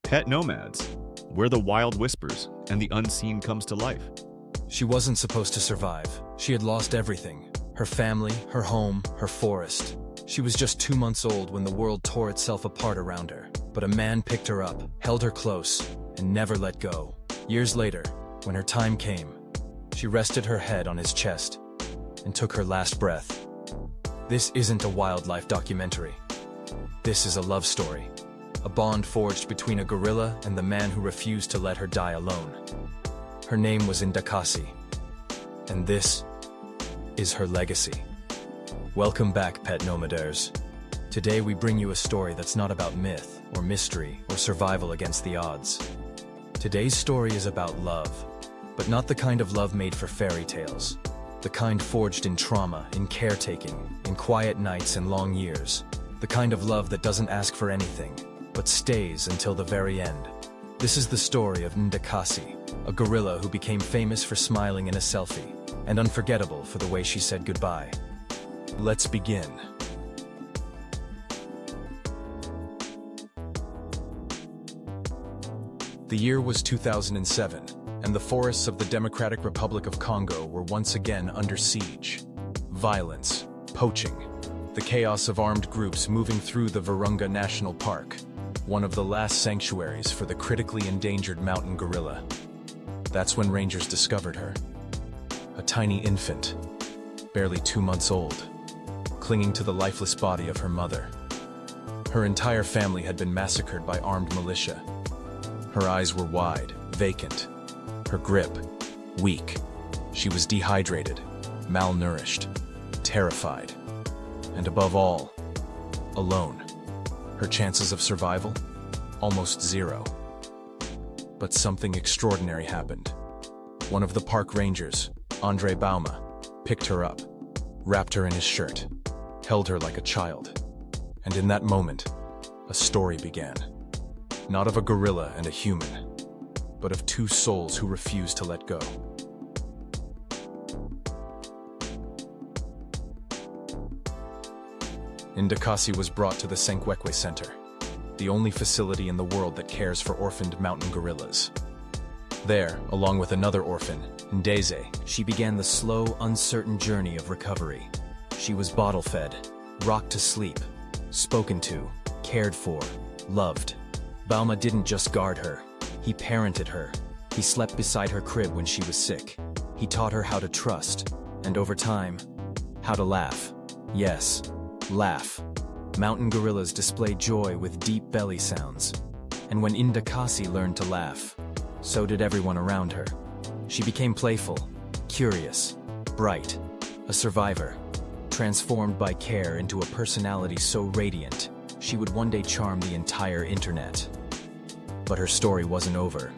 PetNomads, where the wild whispers and the unseen comes to life. She wasn't supposed to survive. She had lost everything. Her family, her home, her forest. She was just 2 months old when the world tore itself apart around her. But a man picked her up, held her close, and never let go. Years later, when her time came, she rested her head on his chest and took her last breath. This isn't a wildlife documentary. This is a love story. A bond forged between a gorilla and the man who refused to let her die alone. Her name was Ndakasi, and this is her legacy. Welcome back, PetNomaderz. Today we bring you a story that's not about myth or mystery or survival against the odds. Today's story is about love, but not the kind of love made for fairy tales. The kind forged in trauma, in caretaking, in quiet nights and long years. The kind of love that doesn't ask for anything, but stays until the very end. This is the story of Ndakasi, a gorilla who became famous for smiling in a selfie, and unforgettable for the way she said goodbye. Let's begin. The year was 2007, and the forests of the Democratic Republic of Congo were once again under siege. Violence, poaching, the chaos of armed groups moving through the Virunga National Park, one of the last sanctuaries for the critically endangered mountain gorilla. That's when rangers discovered her. A tiny infant, barely 2 months old, clinging to the lifeless body of her mother. Her entire family had been massacred by armed militia. Her eyes were wide, vacant. Her grip, weak. She was dehydrated, malnourished, terrified, and above all, alone. Her chances of survival? Almost zero. But something extraordinary happened. One of the park rangers, Andre Bauma, picked her up, wrapped her in his shirt, held her like a child. And in that moment, a story began. Not of a gorilla and a human, but of two souls who refused to let go. Ndakasi was brought to the Senkwekwe Center, the only facility in the world that cares for orphaned mountain gorillas. There, along with another orphan, Ndeze, she began the slow, uncertain journey of recovery. She was bottle-fed, rocked to sleep, spoken to, cared for, loved. Bauma didn't just guard her, he parented her. He slept beside her crib when she was sick. He taught her how to trust, and over time, how to laugh. Yes, laugh. Mountain gorillas display joy with deep belly sounds. And when Ndakasi learned to laugh, so did everyone around her. She became playful, curious, bright, a survivor, transformed by care into a personality so radiant, she would one day charm the entire internet. But her story wasn't over.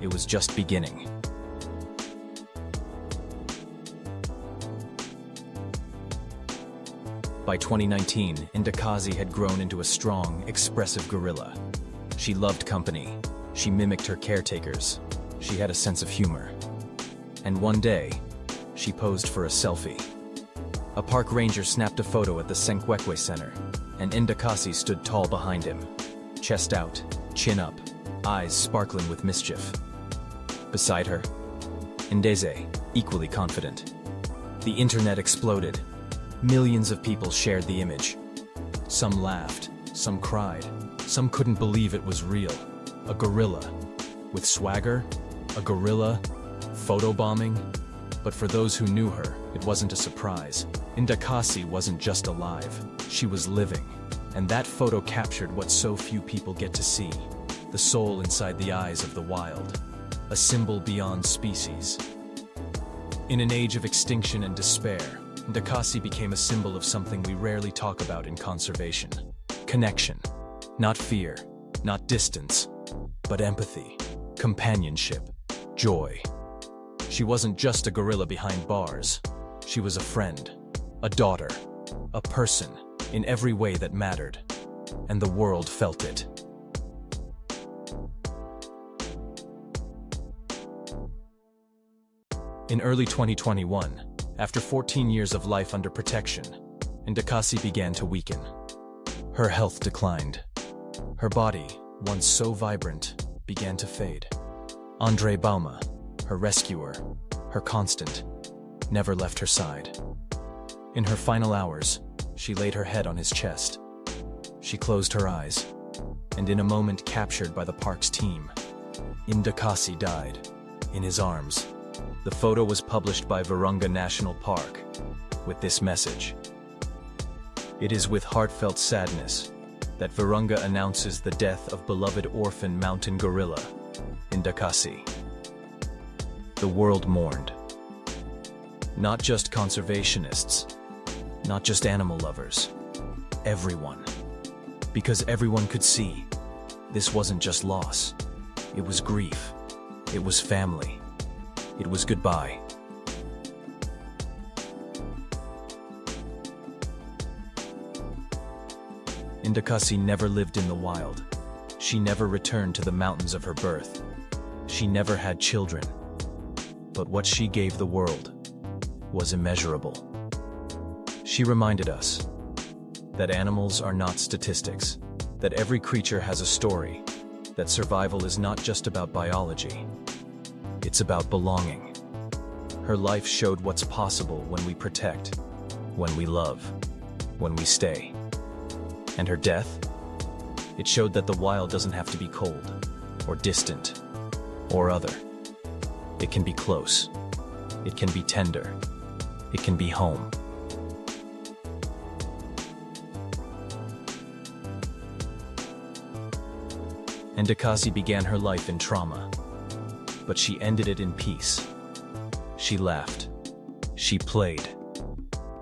It was just beginning. By 2019, Ndakasi had grown into a strong, expressive gorilla. She loved company. She mimicked her caretakers. She had a sense of humor. And one day, she posed for a selfie. A park ranger snapped a photo at the Senkwekwe Center, and Ndakasi stood tall behind him, chest out, chin up, eyes sparkling with mischief. Beside her, Ndeze, equally confident. The internet exploded. Millions of people shared the image. Some laughed, some cried, some couldn't believe it was real. A gorilla. With swagger, a gorilla, photobombing. But for those who knew her, it wasn't a surprise. Ndakasi wasn't just alive, she was living. And that photo captured what so few people get to see. The soul inside the eyes of the wild. A symbol beyond species. In an age of extinction and despair, Ndakasi became a symbol of something we rarely talk about in conservation. Connection. Not fear, not distance, but empathy, companionship, joy. She wasn't just a gorilla behind bars. She was a friend, a daughter, a person, in every way that mattered. And the world felt it. In early 2021, after 14 years of life under protection, Ndakasi began to weaken. Her health declined. Her body, once so vibrant, began to fade. Andre Bauma, her rescuer, her constant, never left her side. In her final hours, she laid her head on his chest. She closed her eyes, and in a moment captured by the park's team, Ndakasi died, in his arms. The photo was published by Virunga National Park, with this message. It is with heartfelt sadness that Virunga announces the death of beloved orphan mountain gorilla, Ndakasi. The world mourned. Not just conservationists, not just animal lovers, everyone. Because everyone could see, this wasn't just loss. It was grief. It was family. It was goodbye. Ndakasi never lived in the wild. She never returned to the mountains of her birth. She never had children. But what she gave the world was immeasurable. She reminded us that animals are not statistics, that every creature has a story, that survival is not just about biology, it's about belonging. Her life showed what's possible when we protect, when we love, when we stay. And her death? It showed that the wild doesn't have to be cold, or distant, or other. It can be close. It can be tender. It can be home. Ndakasi began her life in trauma, but she ended it in peace. She laughed. She played.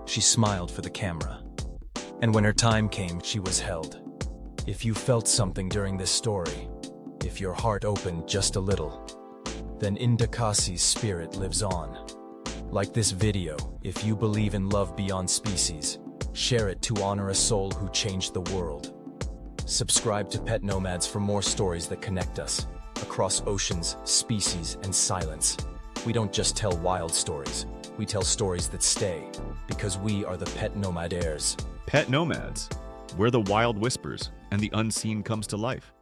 She smiled for the camera. And when her time came, she was held. If you felt something during this story, if your heart opened just a little, then Ndakasi's spirit lives on. Like this video, if you believe in love beyond species, share it to honor a soul who changed the world. Subscribe to PetNomads for more stories that connect us, across oceans, species, and silence. We don't just tell wild stories, we tell stories that stay, because we are the PetNomaderz. PetNomads, where the wild whispers and the unseen comes to life.